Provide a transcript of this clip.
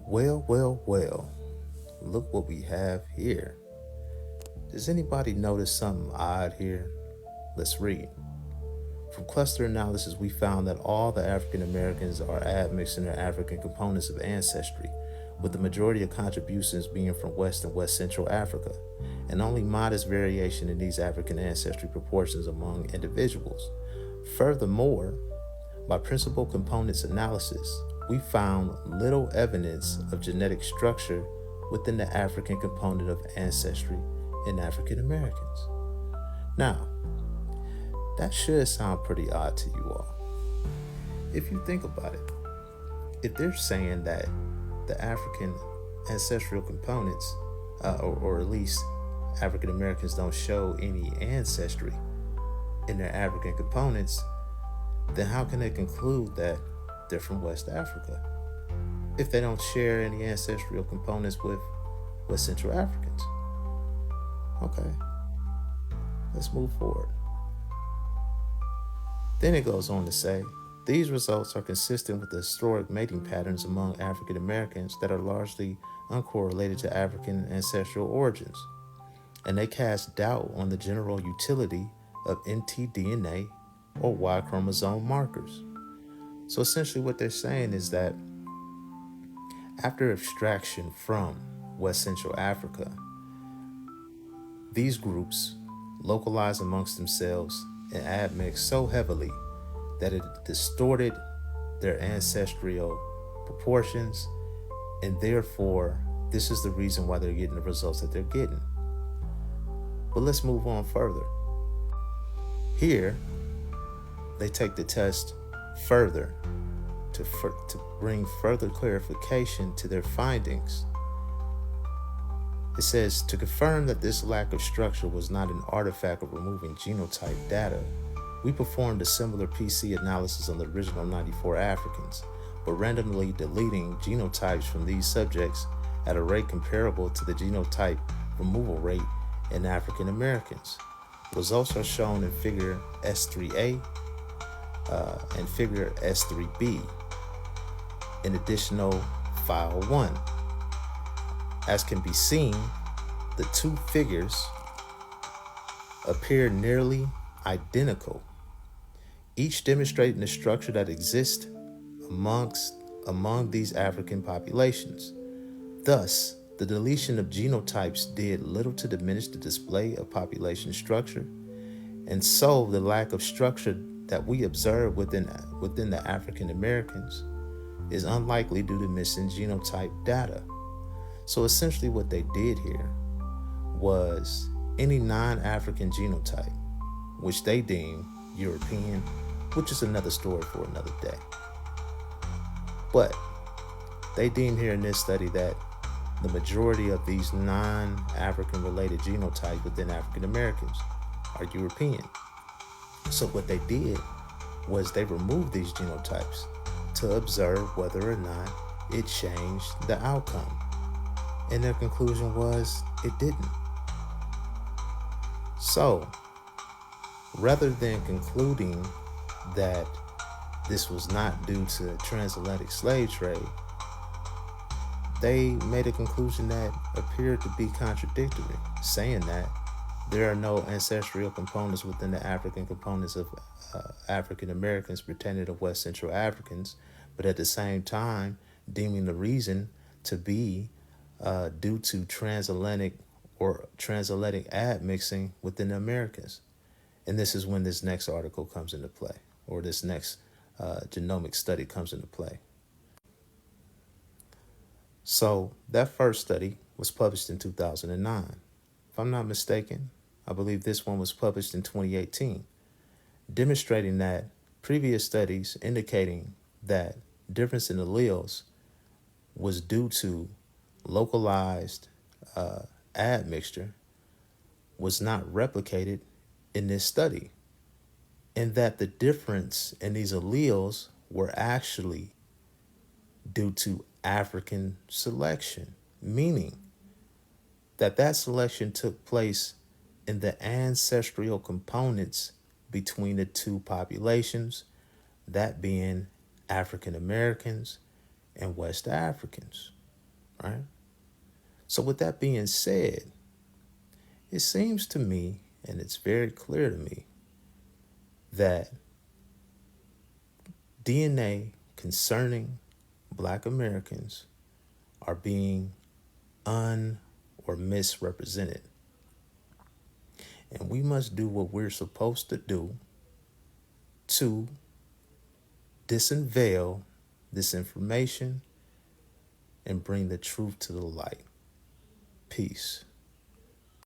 Well, look what we have here. Does anybody notice something odd here? Let's read. From cluster analysis, we found that all the African Americans are admixed in their African components of ancestry, with the majority of contributions being from West and West Central Africa, and only modest variation in these African ancestry proportions among individuals. Furthermore, by principal components analysis, we found little evidence of genetic structure within the African component of ancestry in African Americans. Now, that should sound pretty odd to you all. If you think about it, if they're saying that the African ancestral components, or at least African Americans don't show any ancestry in their African components, then how can they conclude that they're from West Africa if they don't share any ancestral components with West Central Africans? Okay, let's move forward. Then it goes on to say, these results are consistent with the historic mating patterns among African Americans that are largely uncorrelated to African ancestral origins, and they cast doubt on the general utility of mtDNA or Y chromosome markers. So essentially what they're saying is that after abstraction from West Central Africa, these groups localize amongst themselves and admix so heavily that it distorted their ancestral proportions, and therefore this is the reason why they're getting the results that they're getting. But let's move on further. Here, they take the test further to bring further clarification to their findings. It says, to confirm that this lack of structure was not an artifact of removing genotype data, we performed a similar PC analysis on the original 94 Africans, but randomly deleting genotypes from these subjects at a rate comparable to the genotype removal rate in African Americans. Results are shown in figure S3A and figure S3B in additional file 1. As can be seen, the two figures appear nearly identical, each demonstrating the structure that exists among these African populations. Thus, the deletion of genotypes did little to diminish the display of population structure, and so the lack of structure that we observe within the African Americans is unlikely due to missing genotype data. So essentially what they did here was any non-African genotype, which they deem European, which is another story for another day. But they deem here in this study that the majority of these non-African related genotypes within African Americans are European. So what they did was they removed these genotypes to observe whether or not it changed the outcome. And their conclusion was it didn't. So, rather than concluding that this was not due to transatlantic slave trade, they made a conclusion that appeared to be contradictory, saying that there are no ancestral components within the African components of African Americans pertaining to West Central Africans, but at the same time deeming the reason to be due to transatlantic admixing within the Americans. And this is when this next article comes into play, or this next genomic study comes into play. So that first study was published in 2009. If I'm not mistaken, I believe this one was published in 2018, demonstrating that previous studies indicating that difference in alleles was due to localized admixture was not replicated in this study, and that the difference in these alleles were actually due to African selection, meaning that selection took place in the ancestral components between the two populations, that being African Americans and West Africans. right? So with that being said, it seems to me, and it's very clear to me, that DNA concerning Black Americans are being or misrepresented. And we must do what we're supposed to do to disunveil this information and bring the truth to the light. Peace.